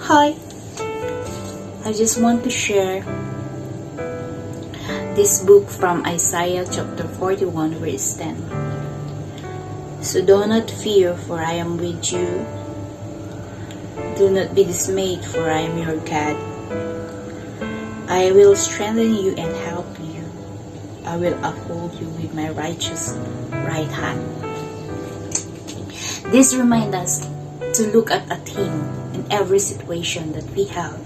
Hi, I just want to share this book from Isaiah chapter 41 verse 10. So do not fear, for I am with you. Do not be dismayed, for I am your God. I will strengthen you and help you. I will uphold you with my righteous right hand. This reminds us to look at a theme in every situation that we have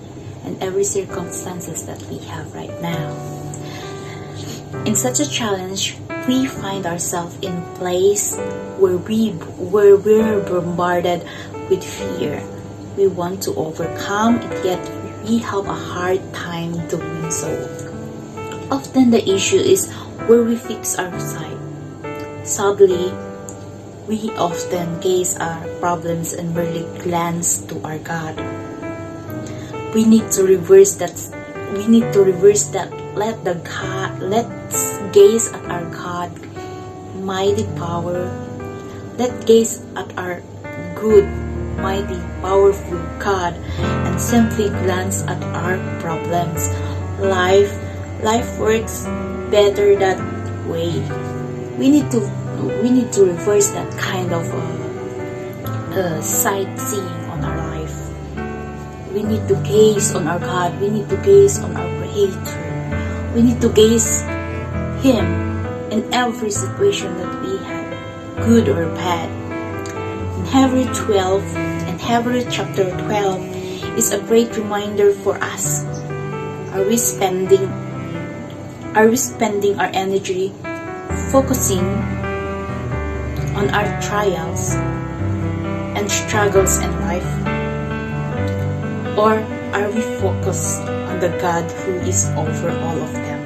and every circumstances that we have right now. In such a challenge, we find ourselves in a place where we're bombarded with fear. We want to overcome it, yet we have a hard time doing so. Often the issue is where we fix our sight. Sadly, we often gaze our problems and merely glance to our God. We need to reverse that. Let's gaze at our God, mighty power. Let's gaze at our good, mighty, powerful God, and simply glance at our problems. Life works better that way. We need to reverse that kind of sightseeing on our life. We need to gaze on our God. We need to gaze on our Creator. We need to gaze Him in every situation that we have, good or bad. In Hebrews chapter 12 is a great reminder for us. Are we spending our energy focusing on our trials and struggles in life? Or are we focused on the God who is over all of them?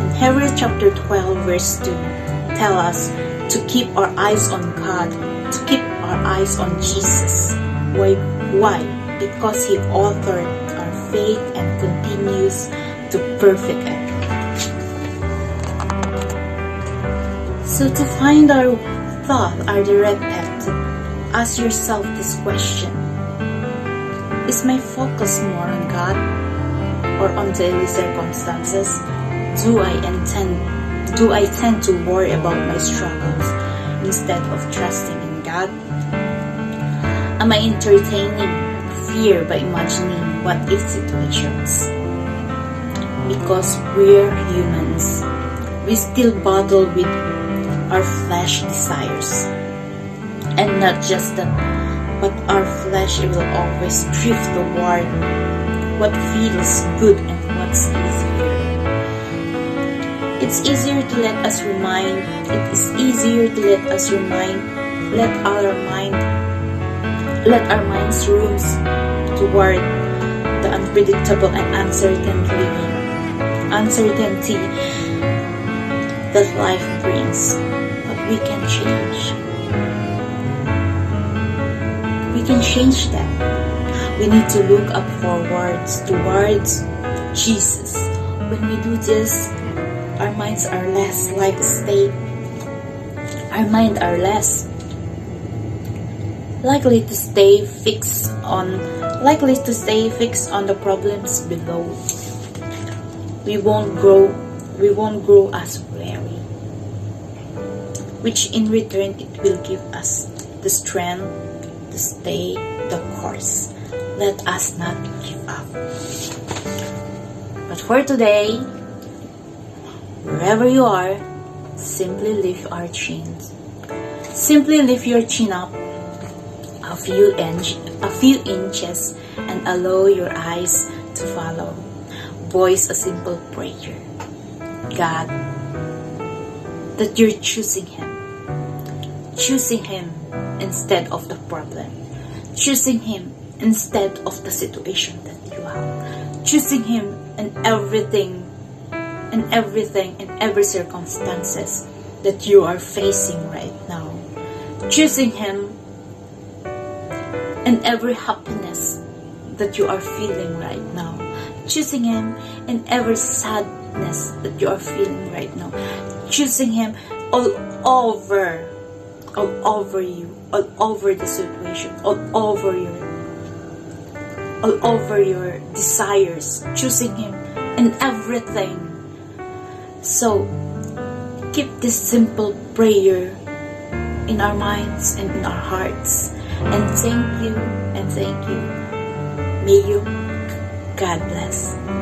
In Hebrews chapter 12 verse 2 tell us to keep our eyes on God, to keep our eyes on Jesus. Why? Because He authored our faith and continues to perfect it. So to find our thought, our directed, ask yourself this question. Is my focus more on God or on daily circumstances? Do I tend to worry about my struggles instead of trusting in God? Am I entertaining fear by imagining what if situations? Because we're humans, we still battle with our flesh desires. And not just that, but our flesh will always drift toward what feels good and what's easier. It is easier to let our minds roam toward the unpredictable and uncertainty that life brings. But we can change. We can change that. We need to look up towards Jesus. When we do this, our minds are less like a state. Our mind are less likely to stay fixed on the problems below. We won't grow as weary, which in return it will give us the strength to stay the course. Let us not give up. But for today, wherever you are, simply lift your chin up a few inches and allow your eyes to follow. Voice a simple prayer. God, that you're choosing Him instead of the problem, choosing Him instead of the situation that you have, choosing Him in every circumstances that you are facing right now, choosing Him in every happiness that you are feeling right now, choosing Him in every sadness that you are feeling right now, choosing Him all over you, all over the situation, all over all over your desires, choosing Him in everything. So, keep this simple prayer in our minds and in our hearts. And thank you, and thank you. May you, God bless.